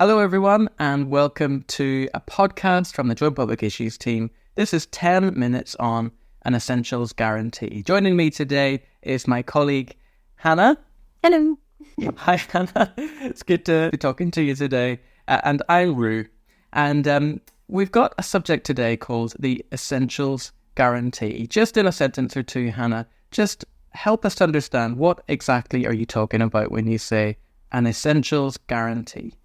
Hello everyone and welcome to a podcast from the Joint Public Issues team. This is 10 minutes on an Essentials Guarantee. Joining me today is my colleague Hannah. Hello. Hi Hannah, it's good to be talking to you today. And I'm Rue. And we've got a subject today called the Essentials Guarantee. Just in a sentence or two, Hannah, just help us to understand what exactly are you talking about when you say an Essentials Guarantee?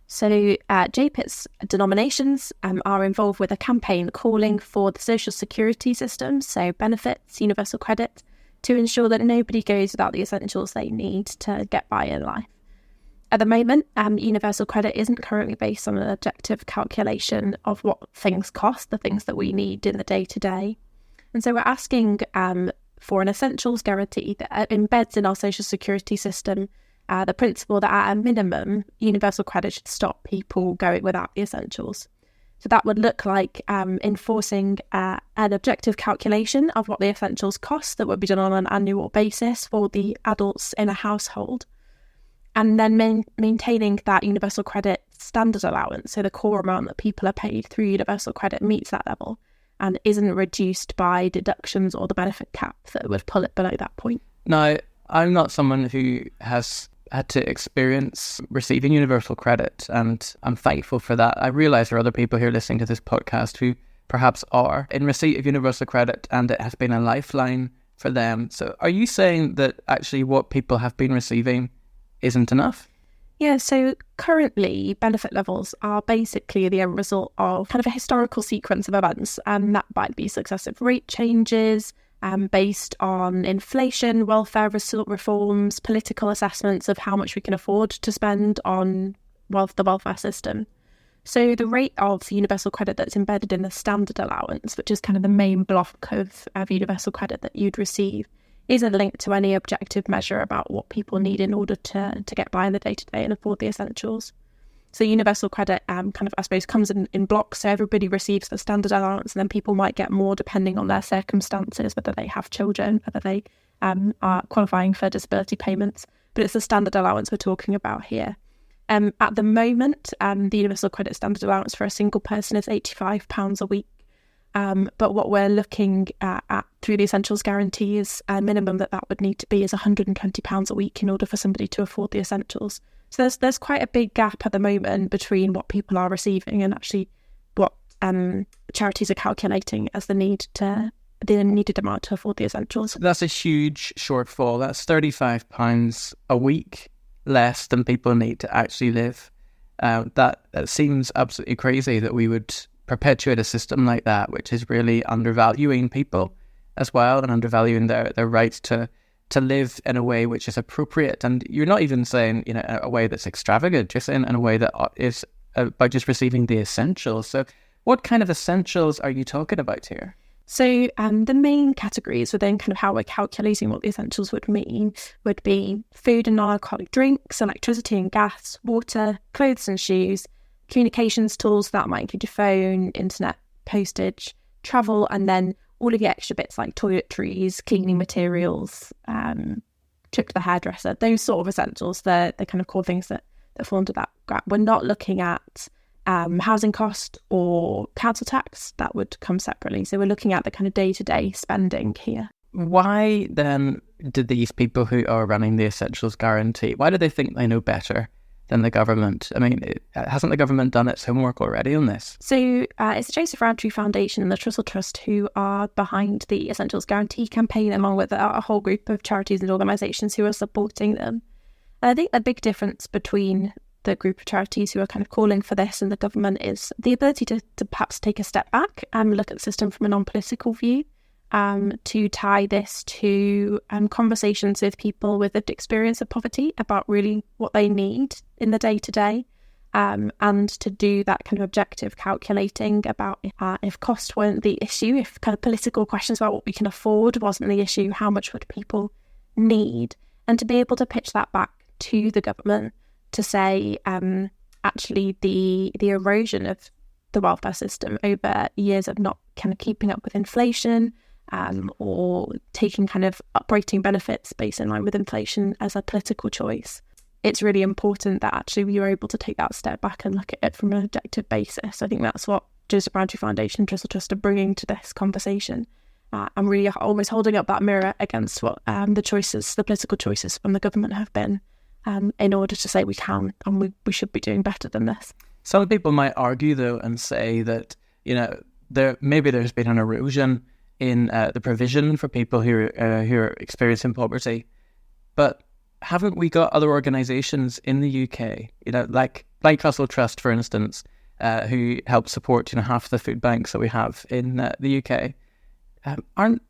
So JPIT's denominations are involved with a campaign calling for the social security system, so benefits, universal credit, to ensure that nobody goes without the essentials they need to get by in life. At the moment, universal credit isn't currently based on an objective calculation of what things cost, the things that we need in the day-to-day. And so we're asking for an essentials guarantee that embeds in our social security system the principle that at a minimum, universal credit should stop people going without the essentials. So that would look like enforcing an objective calculation of what the essentials cost that would be done on an annual basis for the adults in a household. And then maintaining that universal credit standard allowance, so the core amount that people are paid through universal credit meets that level and isn't reduced by deductions or the benefit cap that would pull it below that point. Now, I'm not someone who has had to experience receiving universal credit, and I'm thankful for that. I realise there are other people here listening to this podcast who perhaps are in receipt of universal credit and it has been a lifeline for them. So are you saying that actually what people have been receiving isn't enough? Yeah, so currently benefit levels are basically the end result of kind of a historical sequence of events, and that might be successive rate changes, based on inflation, welfare reforms, political assessments of how much we can afford to spend on the welfare system. So the rate of universal credit that's embedded in the standard allowance, which is kind of the main block of universal credit that you'd receive, isn't linked to any objective measure about what people need in order to get by in the day-to-day and afford the essentials. So universal credit comes in blocks, so everybody receives the standard allowance, and then people might get more depending on their circumstances, whether they have children, whether they are qualifying for disability payments. But it's the standard allowance we're talking about here. At the moment, the universal credit standard allowance for a single person is £85 a week. But what we're looking at through the Essentials Guarantee is a minimum that would need to be is £120 a week in order for somebody to afford the essentials. So there's quite a big gap at the moment between what people are receiving and actually what charities are calculating as the needed amount to afford the essentials. That's a huge shortfall. That's £35 a week less than people need to actually live. That seems absolutely crazy that we would perpetuate a system like that, which is really undervaluing people as well and undervaluing their rights to live in a way which is appropriate. And you're not even saying, a way that's extravagant, just in a way that is by just receiving the essentials. So what kind of essentials are you talking about here? So the main categories within kind of how we're calculating what the essentials would mean would be food and non-alcoholic drinks, electricity and gas, water, clothes and shoes, communications tools, that might include your phone, internet, postage, travel, and then all of the extra bits like toiletries, cleaning materials, trip to the hairdresser, those sort of essentials, the kind of core things that fall into that gap. We're not looking at housing cost or council tax. That would come separately. So we're looking at the kind of day-to-day spending here. Why then did these people who are running the Essentials Guarantee, why do they think they know better than the government? I mean, hasn't the government done its homework already on this? So it's the Joseph Rowntree Foundation and the Trussell Trust who are behind the Essentials Guarantee campaign, along with a whole group of charities and organisations who are supporting them. And I think the big difference between the group of charities who are kind of calling for this and the government is the ability to perhaps take a step back and look at the system from a non-political view, to tie this to conversations with people with lived experience of poverty about really what they need in the day-to-day, and to do that kind of objective calculating about if cost weren't the issue, if kind of political questions about what we can afford wasn't the issue, how much would people need, and to be able to pitch that back to the government to say, actually the erosion of the welfare system over years of not kind of keeping up with inflation, or taking kind of uprating benefits based in line with inflation as a political choice, it's really important that actually we were able to take that step back and look at it from an objective basis. I think that's what Joseph Rowntree Foundation and Trussell Trust are bringing to this conversation. I'm really almost holding up that mirror against what the political choices from the government have been, in order to say we can and we should be doing better than this. Some people might argue, though, and say that, there's been an erosion in the provision for people who are experiencing poverty. But haven't we got other organisations in the UK, like Trussell Trust, for instance, who help support half the food banks that we have in the UK?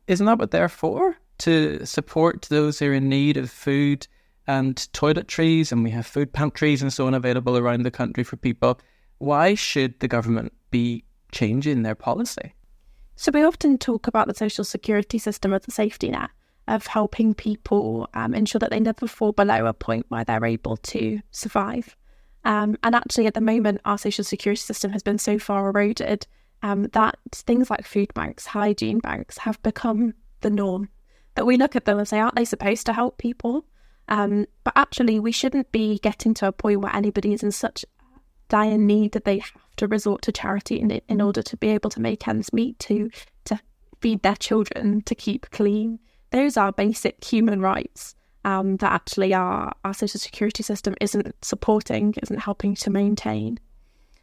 Isn't that what they're for? To support those who are in need of food and toiletries, and we have food pantries and so on available around the country for people. Why should the government be changing their policy? So we often talk about the social security system as a safety net of helping people ensure that they never fall below a point where they're able to survive. And actually at the moment, our social security system has been so far eroded that things like food banks, hygiene banks have become the norm. That we look at them and say, aren't they supposed to help people? But actually, we shouldn't be getting to a point where anybody is in such dire need that they have to resort to charity in order to be able to make ends meet, to feed their children, to keep clean. Those are basic human rights that actually our social security system isn't supporting, isn't helping to maintain.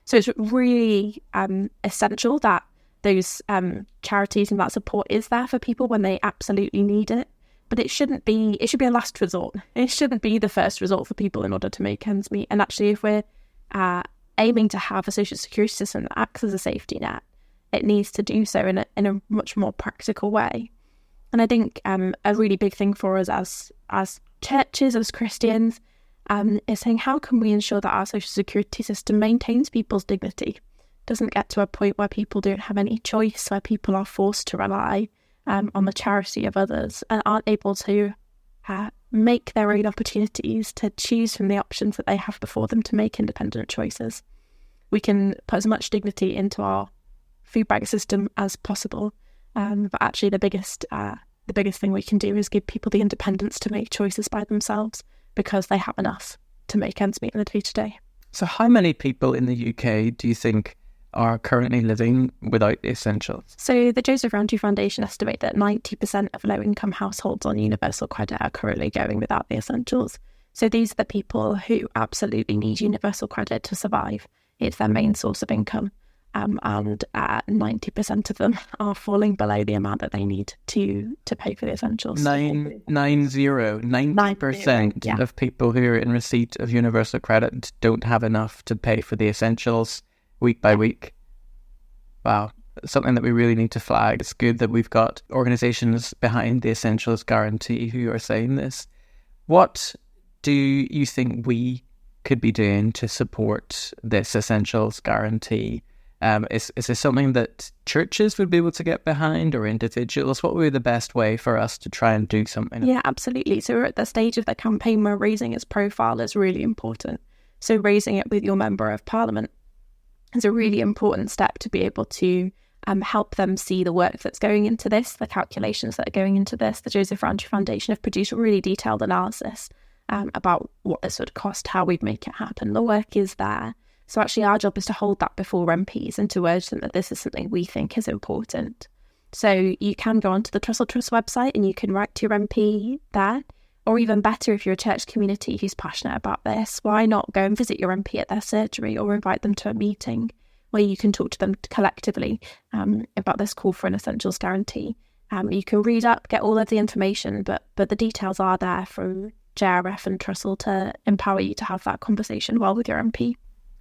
So it's really essential that those charities and that support is there for people when they absolutely need it. But it should be a last resort. It shouldn't be the first resort for people in order to make ends meet. And actually, if we're aiming to have a social security system that acts as a safety net, it needs to do so in a much more practical way. And I think a really big thing for us as churches, as Christians, is saying, how can we ensure that our social security system maintains people's dignity, doesn't get to a point where people don't have any choice, where people are forced to rely on the charity of others and aren't able to make their own opportunities, to choose from the options that they have before them, to make independent choices. We can put as much dignity into our food bank system as possible, but actually the biggest thing we can do is give people the independence to make choices by themselves, because they have enough to make ends meet in the day-to-day. So how many people in the UK do you think are currently living without the essentials? So the Joseph Rowntree Foundation estimate that 90% of low-income households on universal credit are currently going without the essentials. So these are the people who absolutely need universal credit to survive. It's their main source of income. And 90% of them are falling below the amount that they need to pay for the essentials. 90% of people who are in receipt of universal credit don't have enough to pay for the essentials week by week. Wow. Something that we really need to flag. It's good that we've got organisations behind the Essentials Guarantee who are saying this. What do you think we could be doing to support this Essentials Guarantee? Is this something that churches would be able to get behind, or individuals? What would be the best way for us to try and do something? Yeah, absolutely. So we're at the stage of the campaign where raising its profile is really important. So raising it with your Member of Parliament is a really important step to be able to help them see the work that's going into this, the calculations that are going into this. The Joseph Rowntree Foundation have produced a really detailed analysis about what this would cost, how we'd make it happen. The work is there. So actually our job is to hold that before MPs and to urge them that this is something we think is important. So you can go onto the Trussell Trust website and you can write to your MP there. Or even better, if you're a church community who's passionate about this, why not go and visit your MP at their surgery or invite them to a meeting where you can talk to them collectively about this call for an Essentials Guarantee. You can read up, get all of the information, but the details are there from JRF and Trussell to empower you to have that conversation well with your MP.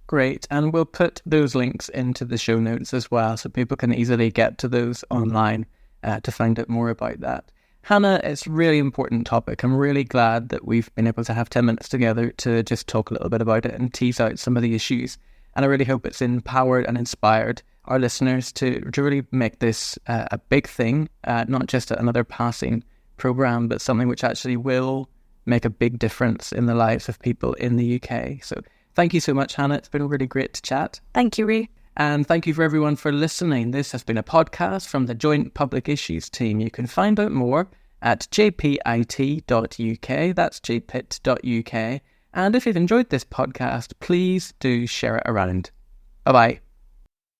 Great. And we'll put those links into the show notes as well, so people can easily get to those online to find out more about that. Hannah, it's a really important topic. I'm really glad that we've been able to have 10 minutes together to just talk a little bit about it and tease out some of the issues. And I really hope it's empowered and inspired our listeners to really make this a big thing, not just another passing programme, but something which actually will make a big difference in the lives of people in the UK. So thank you so much, Hannah. It's been really great to chat. Thank you, Ree. And thank you for everyone for listening. This has been a podcast from the Joint Public Issues team. You can find out more at jpit.uk, that's jpit.uk, And if you've enjoyed this podcast, please do share it around. Bye-bye.